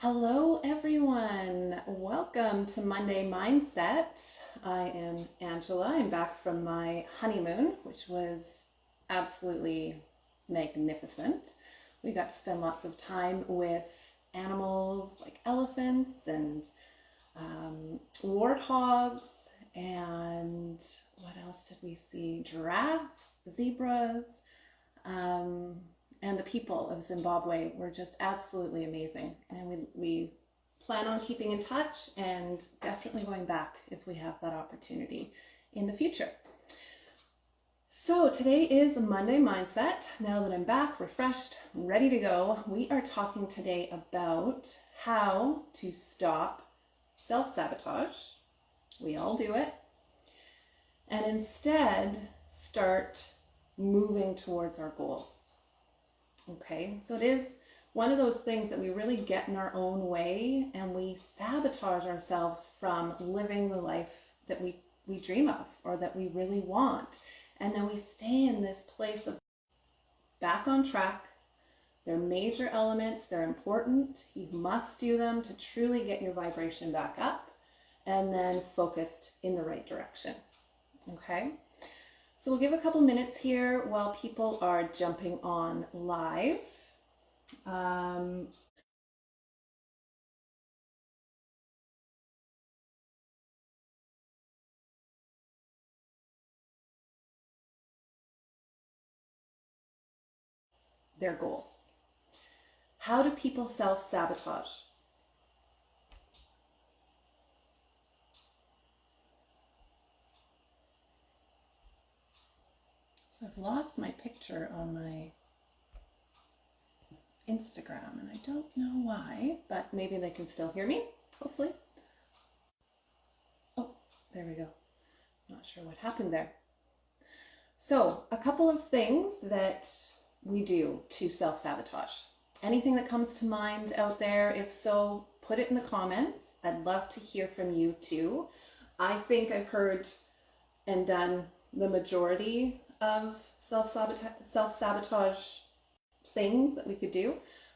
Hello, everyone. Welcome to Monday Mindset. I am Angela. I'm back from my honeymoon, which was absolutely magnificent. We got to spend lots of time with animals like elephants and warthogs, and what else did we see? Giraffes, zebras. Um, and the people of Zimbabwe were just absolutely amazing. And we plan on keeping in touch and definitely going back if we have that opportunity in the future. So today is Monday Mindset. Now that I'm back, refreshed, ready to go, we are talking today about how to stop self-sabotage. We all do it. And instead start moving towards our goals. Okay, so it is one of those things that we really get in our own way and we sabotage ourselves from living the life that we dream of or that we really want. And then we stay in this place of back on track. They're major elements, they're important. You must do them to truly get your vibration back up and then focused in the right direction. Okay? So we'll give a couple minutes here while people are jumping on live. Their goals. How do people self-sabotage? So I've lost my picture on my Instagram and I don't know why, but maybe they can still hear me, hopefully. Oh, there we go. Not sure what happened there. So a couple of things that we do to self-sabotage. Anything that comes to mind out there? If so, put it in the comments. I'd love to hear from you too. I think I've heard and done the majority of self-sabotage things that we could do.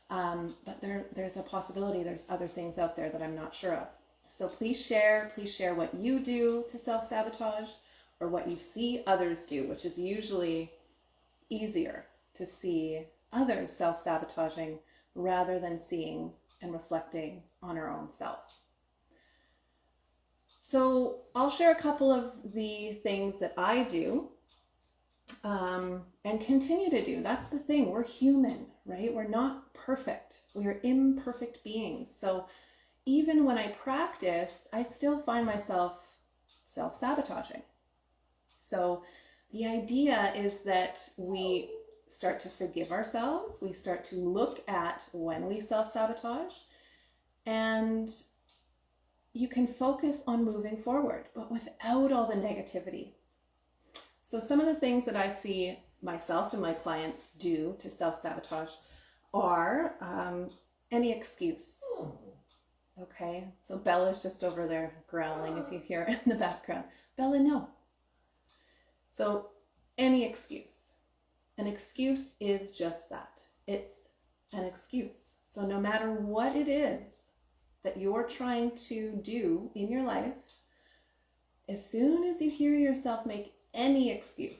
But there's a possibility there's other things out there that I'm not sure of. So please share what you do to self-sabotage or what you see others do, which is usually easier to see others self-sabotaging rather than seeing and reflecting on our own self. So I'll share a couple of the things that I do and continue to do. That's the thing. We're human, right? We're not perfect. We're imperfect beings. So even when I practice, I still find myself self-sabotaging. So the idea is that we start to forgive ourselves. We start to look at when we self-sabotage, and you can focus on moving forward, but without all the negativity. So some of the things that I see myself and my clients do to self-sabotage are any excuse. Okay, so Bella's just over there growling if you hear it in the background. Bella, no. So any excuse. An excuse is just that. It's an excuse. So no matter what it is that you're trying to do in your life, as soon as you hear yourself make any excuse,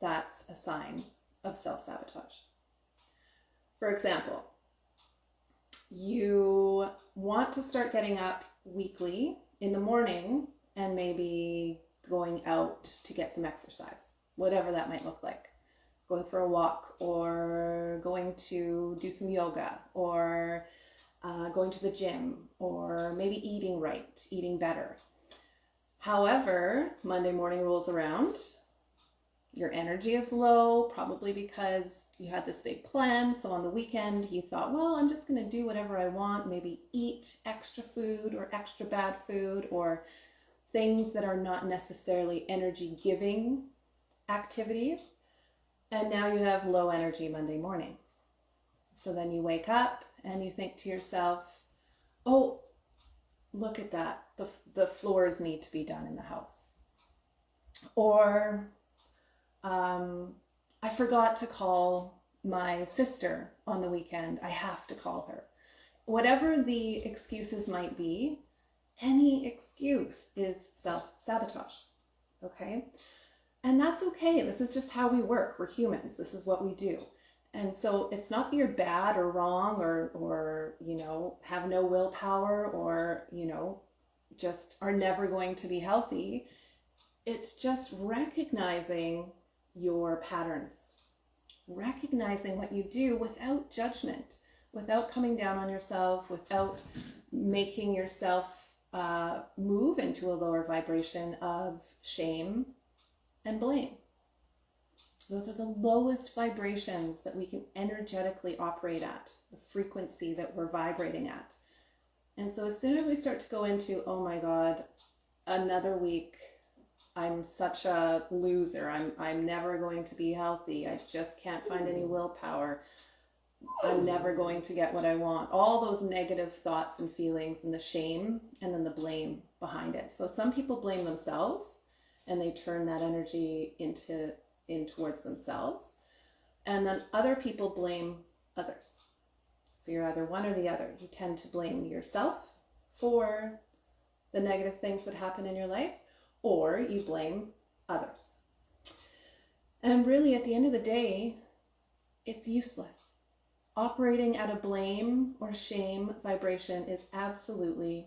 that's a sign of self-sabotage. For example, you want to start getting up weekly in the morning and maybe going out to get some exercise, whatever that might look like. Going for a walk or going to do some yoga or going to the gym or maybe eating right, eating better. However, Monday morning rolls around, your energy is low, probably because you had this big plan. So on the weekend, you thought, well, I'm just going to do whatever I want, maybe eat extra food or extra bad food or things that are not necessarily energy giving activities. And now you have low energy Monday morning. So then you wake up and you think to yourself, oh, look at that. The floors need to be done in the house. Or I forgot to call my sister on the weekend. I have to call her. whatever the excuses might be, any excuse is self-sabotage, okay? And that's okay. This is just how we work. We're humans. This is what we do. And so it's not that you're bad or wrong or have no willpower or, just are never going to be healthy. It's just recognizing your patterns, recognizing what you do without judgment, without coming down on yourself, without making yourself move into a lower vibration of shame and blame. Those are the lowest vibrations that we can energetically operate at, the frequency that we're vibrating at. And so as soon as we start to go into, oh my God, another week, I'm such a loser, I'm never going to be healthy, I just can't find any willpower, I'm never going to get what I want, all those negative thoughts and feelings and the shame and then the blame behind it. So some people blame themselves and they turn that energy in towards themselves. And then other people blame others. So you're either one or the other. You tend to blame yourself for the negative things that happen in your life, or you blame others. And really at the end of the day, it's useless. Operating at a blame or shame vibration is absolutely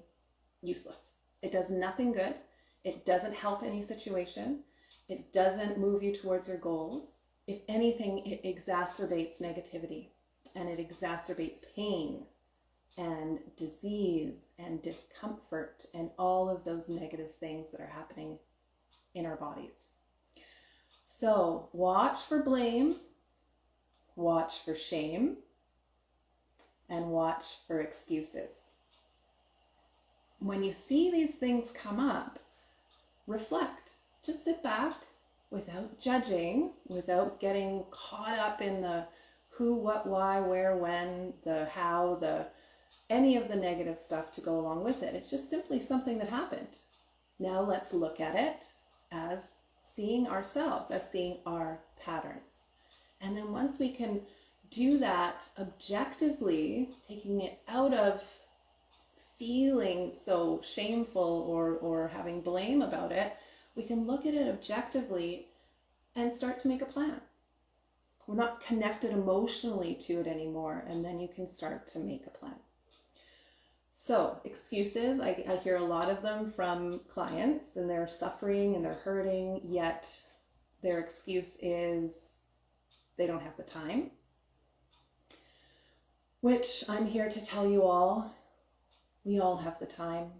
useless. It does nothing good. It doesn't help any situation. It doesn't move you towards your goals. If anything, it exacerbates negativity and it exacerbates pain and disease and discomfort and all of those negative things that are happening in our bodies. So watch for blame, watch for shame, and watch for excuses. When you see these things come up, reflect. Just sit back without judging, without getting caught up in the who, what, why, where, when, the how, any of the negative stuff to go along with it. It's just simply something that happened. Now let's look at it as seeing ourselves, as seeing our patterns. And then once we can do that objectively, taking it out of feeling so shameful or having blame about it, we can look at it objectively and start to make a plan. We're not connected emotionally to it anymore, and then you can start to make a plan. So excuses, I hear a lot of them from clients, and they're suffering and they're hurting, yet their excuse is they don't have the time. Which I'm here to tell you all, we all have the time.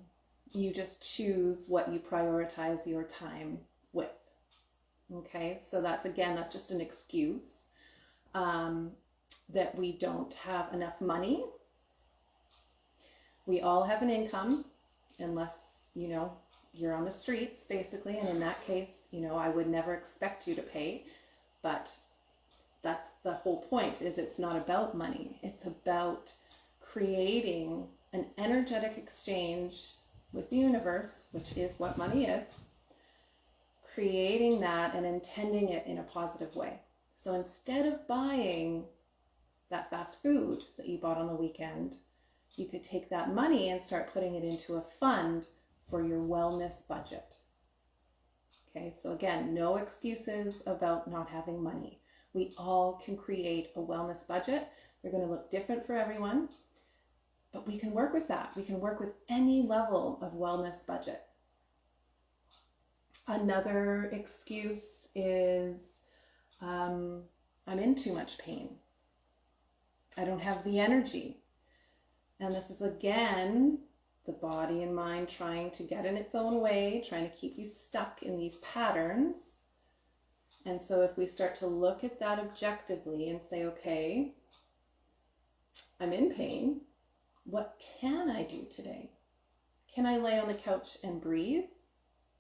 You just choose what you prioritize your time with. Okay, so that's just an excuse that we don't have enough money. We all have an income, unless, you're on the streets, basically. And in that case, I would never expect you to pay. But that's the whole point, is it's not about money. It's about creating an energetic exchange with the universe, which is what money is, creating that and intending it in a positive way. So instead of buying that fast food that you bought on the weekend, you could take that money and start putting it into a fund for your wellness budget. Okay, so again, no excuses about not having money. We all can create a wellness budget. They're going to look different for everyone, but we can work with that. We can work with any level of wellness budget. Another excuse is, I'm in too much pain. I don't have the energy. And this is again, the body and mind trying to get in its own way, trying to keep you stuck in these patterns. And so if we start to look at that objectively and say, okay, I'm in pain. What can I do today? Can I lay on the couch and breathe?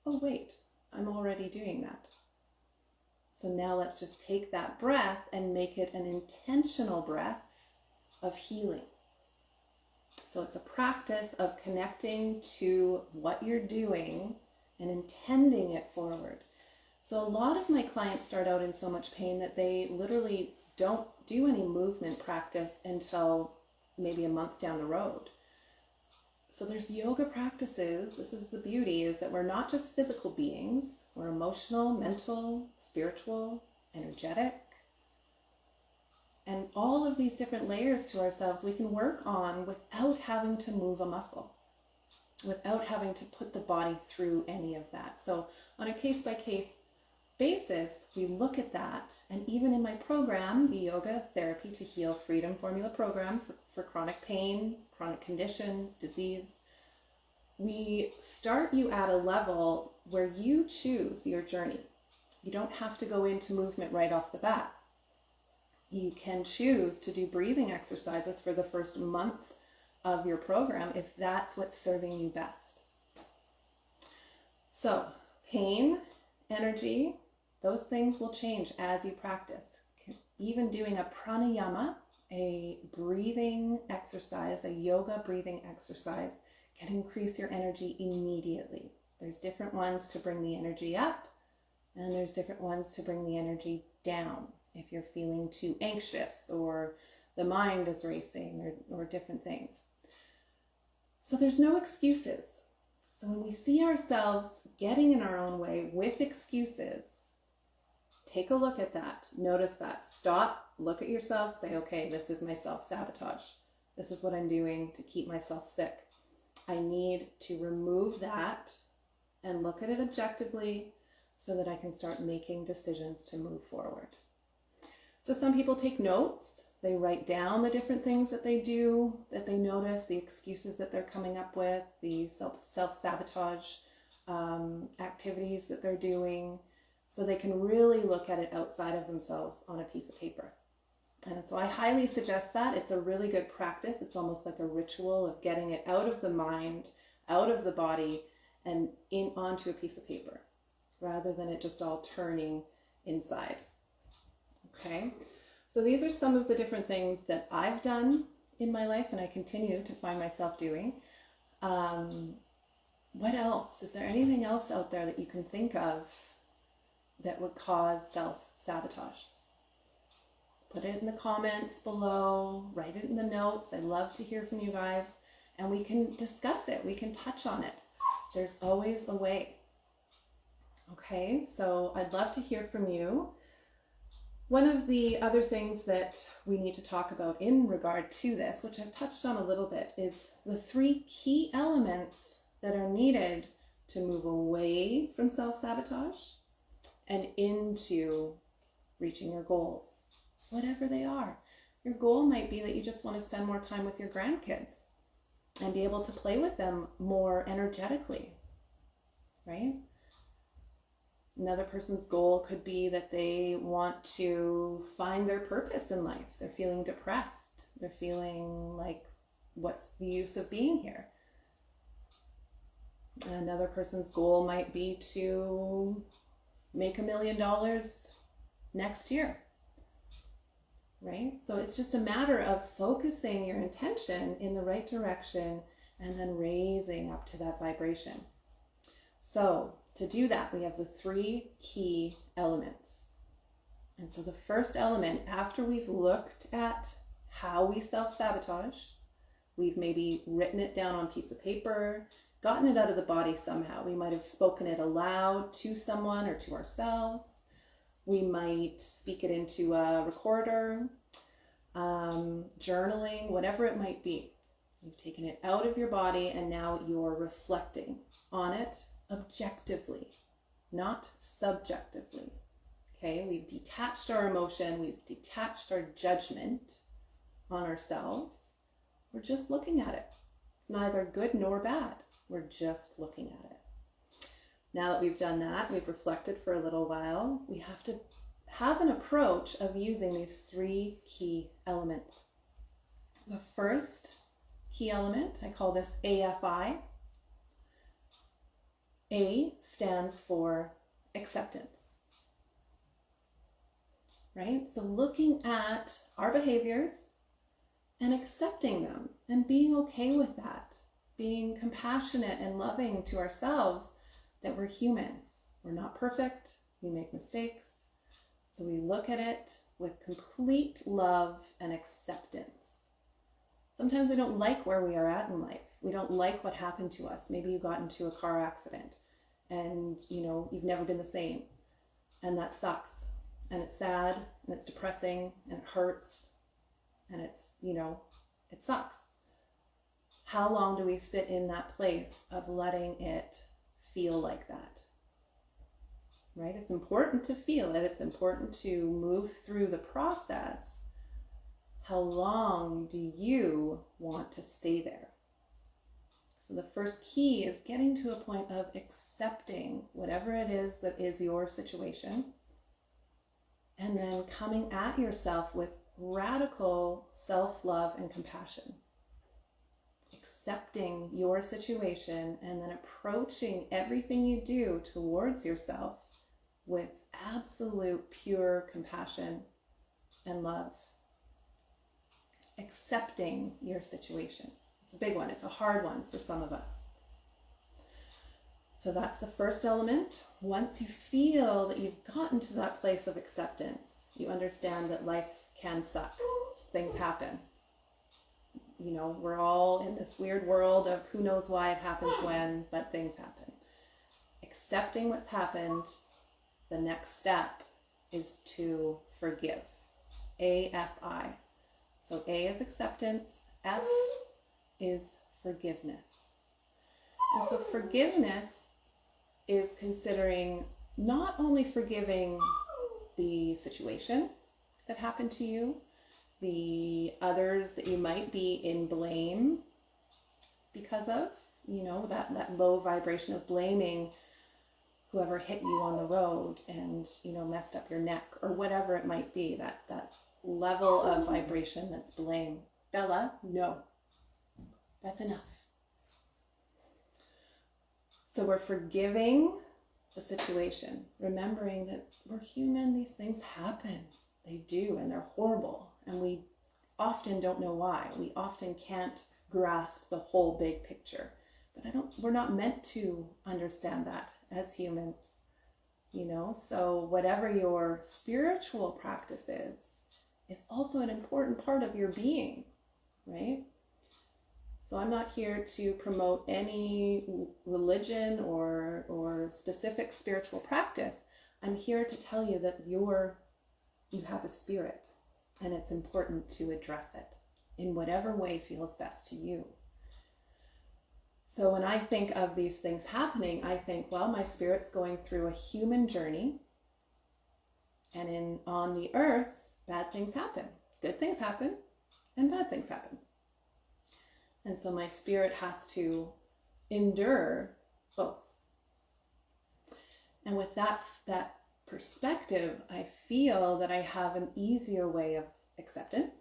Oh, wait, I'm already doing that. So now let's just take that breath and make it an intentional breath of healing. So it's a practice of connecting to what you're doing and intending it forward. So a lot of my clients start out in so much pain that they literally don't do any movement practice until maybe a month down the road. So there's yoga practices. This is the beauty, is that we're not just physical beings. We're emotional, mental, spiritual, energetic. And all of these different layers to ourselves we can work on without having to move a muscle, without having to put the body through any of that. So on a case-by-case basis, we look at that. And even in my program, the Yoga Therapy to Heal Freedom Formula program for chronic pain, chronic conditions, disease, we start you at a level where you choose your journey. You don't have to go into movement right off the bat. You can choose to do breathing exercises for the first month of your program if that's what's serving you best. So pain, energy, those things will change as you practice. Even doing a pranayama, a breathing exercise, a yoga breathing exercise, can increase your energy immediately. There's different ones to bring the energy up, and there's different ones to bring the energy down if you're feeling too anxious or the mind is racing or different things. So there's no excuses. So when we see ourselves getting in our own way with excuses, take a look at that. Notice that. Stop, look at yourself, say, okay, this is my self-sabotage. This is what I'm doing to keep myself sick. I need to remove that and look at it objectively so that I can start making decisions to move forward. So some people take notes. They write down the different things that they do, that they notice, the excuses that they're coming up with, the self-sabotage activities that they're doing, so they can really look at it outside of themselves on a piece of paper. And so I highly suggest that. It's a really good practice. It's almost like a ritual of getting it out of the mind, out of the body, and onto a piece of paper, rather than it just all turning inside. Okay, so these are some of the different things that I've done in my life and I continue to find myself doing. What else? Is there anything else out there that you can think of that would cause self-sabotage? Put it in the comments below, write it in the notes. I love to hear from you guys, and we can discuss it. We can touch on it. There's always a way. Okay, so I'd love to hear from you. One of the other things that we need to talk about in regard to this, which I've touched on a little bit, is the 3 key elements that are needed to move away from self-sabotage and into reaching your goals, whatever they are. Your goal might be that you just want to spend more time with your grandkids and be able to play with them more energetically, right? Another person's goal could be that they want to find their purpose in life. They're feeling depressed. They're feeling like, what's the use of being here? Another person's goal might be to make $1 million next year, right? So it's just a matter of focusing your intention in the right direction and then raising up to that vibration. So to do that, we have the 3 key elements. And so the first element, after we've looked at how we self-sabotage, we've maybe written it down on a piece of paper, gotten it out of the body somehow. We might have spoken it aloud to someone or to ourselves. We might speak it into a recorder, journaling, whatever it might be. You've taken it out of your body and now you're reflecting on it objectively, not subjectively. Okay, we've detached our emotion, we've detached our judgment on ourselves. We're just looking at it. It's neither good nor bad. We're just looking at it. Now that we've done that, we've reflected for a little while, we have to have an approach of using these 3 key elements. The first key element, I call this AFI. A stands for acceptance, right? So looking at our behaviors and accepting them and being okay with that, being compassionate and loving to ourselves, that we're human. We're not perfect. We make mistakes. So we look at it with complete love and acceptance. Sometimes we don't like where we are at in life. We don't like what happened to us. Maybe you got into a car accident and, you've never been the same. And that sucks. And it's sad and it's depressing and it hurts and it's, it sucks. How long do we sit in that place of letting it feel like that? Right? It's important to feel it. It's important to move through the process. How long do you want to stay there? So the first key is getting to a point of accepting whatever it is that is your situation, and then coming at yourself with radical self-love and compassion. Accepting your situation and then approaching everything you do towards yourself with absolute pure compassion and love. Accepting your situation. It's a big one. It's a hard one for some of us. So that's the first element. Once you feel that you've gotten to that place of acceptance, you understand that life can suck. Things happen. We're all in this weird world of who knows why it happens when, but things happen. Accepting what's happened, the next step is to forgive. AFI. So A is acceptance, F is forgiveness. And so forgiveness is considering not only forgiving the situation that happened to you, the others that you might be in blame because of, that low vibration of blaming whoever hit you on the road and, messed up your neck or whatever it might be, that level of vibration that's blame. Bella, no. That's enough. So we're forgiving the situation, remembering that we're human, these things happen. They do, and they're horrible. And we often don't know why. We often can't grasp the whole big picture. But we're not meant to understand that as humans, So whatever your spiritual practice is also an important part of your being, right? So I'm not here to promote any religion or specific spiritual practice. I'm here to tell you that you have a spirit, and it's important to address it in whatever way feels best to you. So when I think of these things happening, I think, well, my spirit's going through a human journey, and on the earth, bad things happen. Good things happen, and bad things happen. And so my spirit has to endure both. And with that perspective, I feel that I have an easier way of acceptance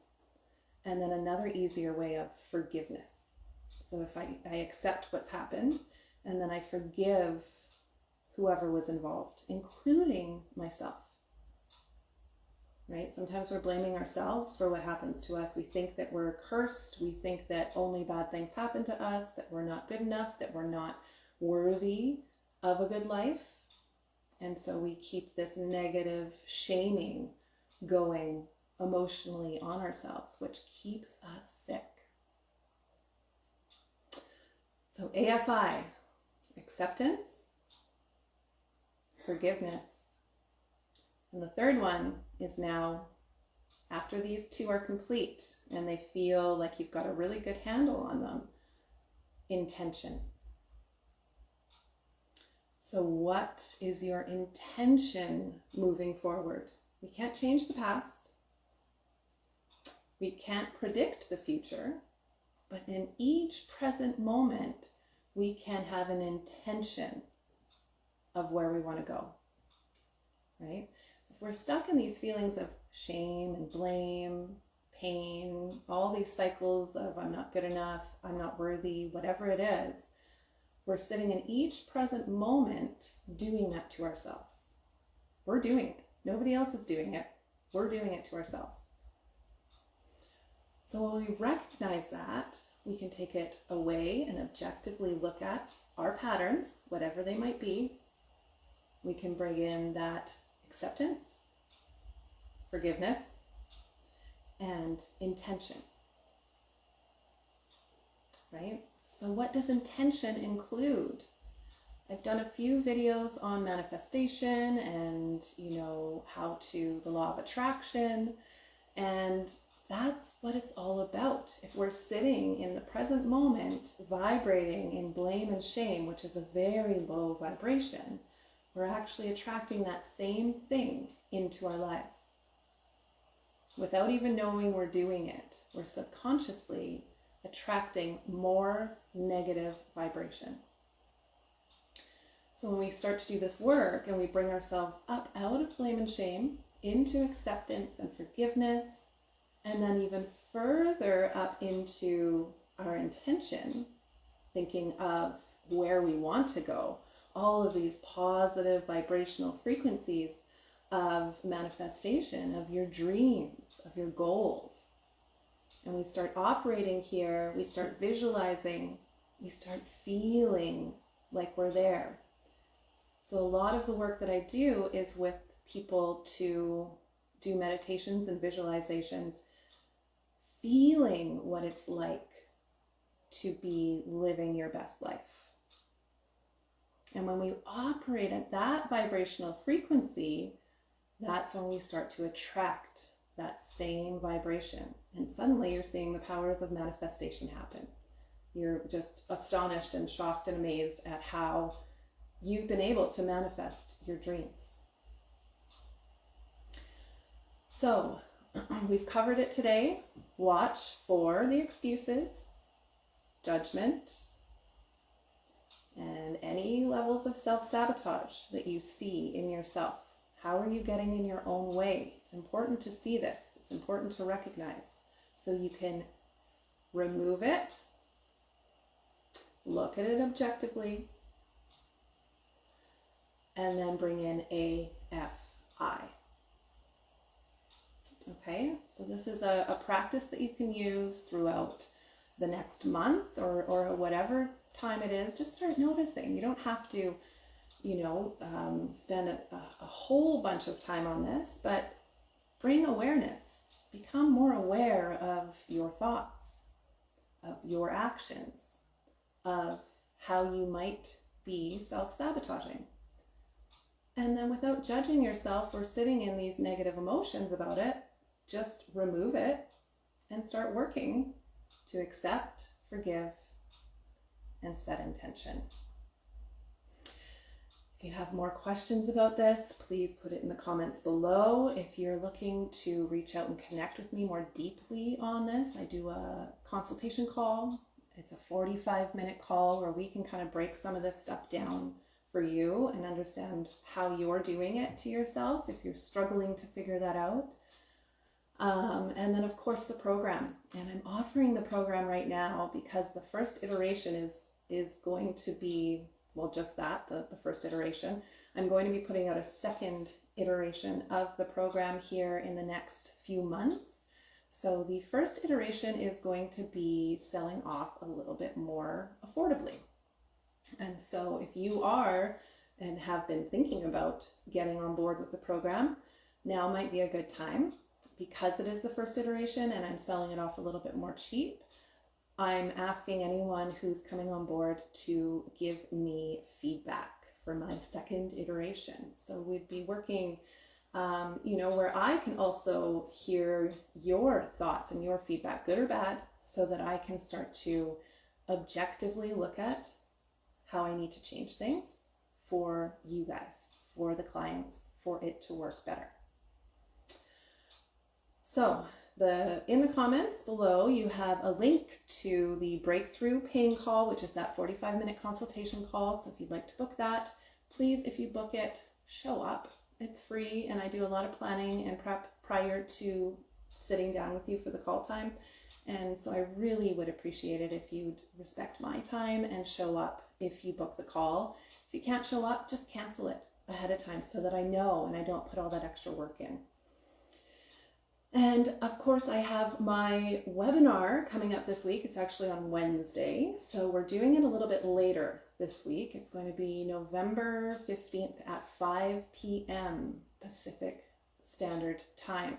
and then another easier way of forgiveness. So if I accept what's happened and then I forgive whoever was involved, including myself. Right? Sometimes we're blaming ourselves for what happens to us. We think that we're cursed. We think that only bad things happen to us, that we're not good enough, that we're not worthy of a good life. And so we keep this negative shaming going emotionally on ourselves, which keeps us sick. So AFI, acceptance, forgiveness. And the third one is now, after these two are complete and they feel like you've got a really good handle on them, intention. So what is your intention moving forward? We can't change the past. We can't predict the future, but in each present moment, we can have an intention of where we want to go, right? So if we're stuck in these feelings of shame and blame, pain, all these cycles of I'm not good enough, I'm not worthy, whatever it is, we're sitting in each present moment doing that to ourselves. We're doing it. Nobody else is doing it. We're doing it to ourselves. So when we recognize that, we can take it away and objectively look at our patterns, whatever they might be. We can bring in that acceptance, forgiveness, and intention. right? So what does intention include? I've done a few videos on manifestation and, how to the law of attraction, and that's what it's all about. If we're sitting in the present moment, vibrating in blame and shame, which is a very low vibration, we're actually attracting that same thing into our lives. Without even knowing we're doing it, we're subconsciously attracting more negative vibration. So when we start to do this work and we bring ourselves up out of blame and shame into acceptance and forgiveness, and then even further up into our intention, thinking of where we want to go, all of these positive vibrational frequencies of manifestation, of your dreams, of your goals. And we start operating here, we start visualizing, we start feeling like we're there. So a lot of the work that I do is with people to do meditations and visualizations, feeling what it's like to be living your best life. And when we operate at that vibrational frequency, that's when we start to attract that same vibration. And suddenly you're seeing the powers of manifestation happen. You're just astonished and shocked and amazed at how you've been able to manifest your dreams. So we've covered it today. Watch for the excuses, judgment, and any levels of self-sabotage that you see in yourself. How are you getting in your own way? It's important to see this. It's important to recognize so you can remove it, look at it objectively, and then bring in AFI. Okay, so this is a practice that you can use throughout the next month or whatever time it is. Just start noticing. You don't have to, spend a whole bunch of time on this, but bring awareness. Become more aware of your thoughts, of your actions, of how you might be self-sabotaging. And then without judging yourself or sitting in these negative emotions about it, just remove it and start working to accept, forgive, and set intention. If you have more questions about this, please put it in the comments below. If you're looking to reach out and connect with me more deeply on this, I do a consultation call. It's a 45-minute call where we can kind of break some of this stuff down for you and understand how you're doing it to yourself if you're struggling to figure that out. And then of course the program, and I'm offering the program right now because the first iteration is going to be, well, just that, the first iteration. I'm going to be putting out a second iteration of the program here in the next few months. So the first iteration is going to be selling off a little bit more affordably. And so if you are and have been thinking about getting on board with the program, now might be a good time. Because it is the first iteration and I'm selling it off a little bit more cheap, I'm asking anyone who's coming on board to give me feedback for my second iteration. So we'd be working, where I can also hear your thoughts and your feedback, good or bad, so that I can start to objectively look at how I need to change things for you guys, for the clients, for it to work better. So in the comments below, you have a link to the breakthrough paying call, which is that 45-minute consultation call. So if you'd like to book that, please, if you book it, show up. It's free, and I do a lot of planning and prep prior to sitting down with you for the call time. And so I really would appreciate it if you'd respect my time and show up if you book the call. If you can't show up, just cancel it ahead of time so that I know and I don't put all that extra work in. And of course, I have my webinar coming up this week. It's actually on Wednesday, so we're doing it a little bit later this week. It's going to be November 15th at 5 p.m. Pacific Standard Time.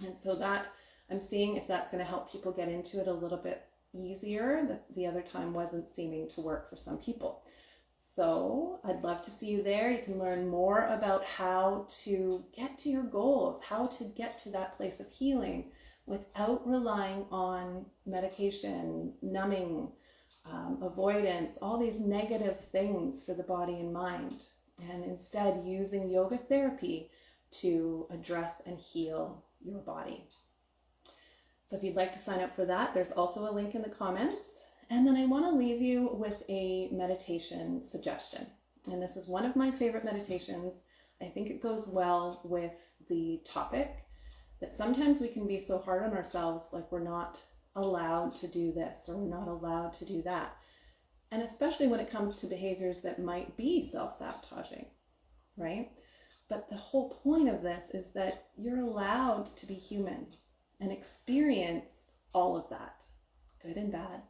And so that I'm seeing if that's going to help people get into it a little bit easier. The other time wasn't seeming to work for some people. So I'd love to see you there. You can learn more about how to get to your goals, how to get to that place of healing without relying on medication, numbing, avoidance, all these negative things for the body and mind, and instead using yoga therapy to address and heal your body. So if you'd like to sign up for that, there's also a link in the comments. And then I want to leave you with a meditation suggestion. And this is one of my favorite meditations. I think it goes well with the topic, that sometimes we can be so hard on ourselves, like we're not allowed to do this or we're not allowed to do that. And especially when it comes to behaviors that might be self-sabotaging, right? But the whole point of this is that you're allowed to be human and experience all of that, good and bad.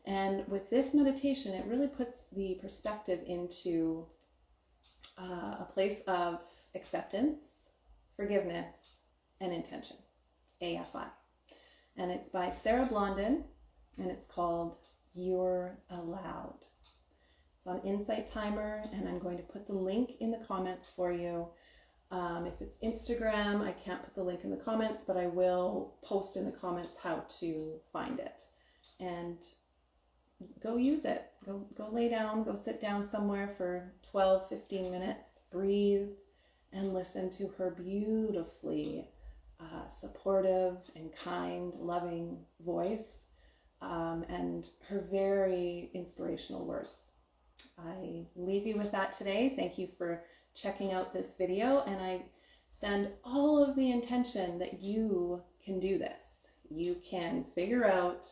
And with this meditation, it really puts the perspective into a place of acceptance, forgiveness, and intention, AFI. And it's by Sarah Blondin, and it's called You're Allowed. It's on Insight Timer, and I'm going to put the link in the comments for you. If it's Instagram, I can't put the link in the comments, but I will post in the comments how to find it. And go use it. Go lay down, go sit down somewhere for 12, 15 minutes, breathe, and listen to her beautifully supportive and kind, loving voice, and her very inspirational words. I leave you with that today. Thank you for checking out this video, and I send all of the intention that you can do this. You can figure out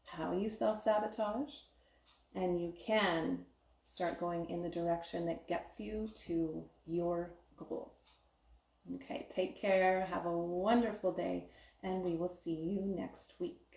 how you self-sabotage, and you can start going in the direction that gets you to your goals. Okay, take care, have a wonderful day, and we will see you next week.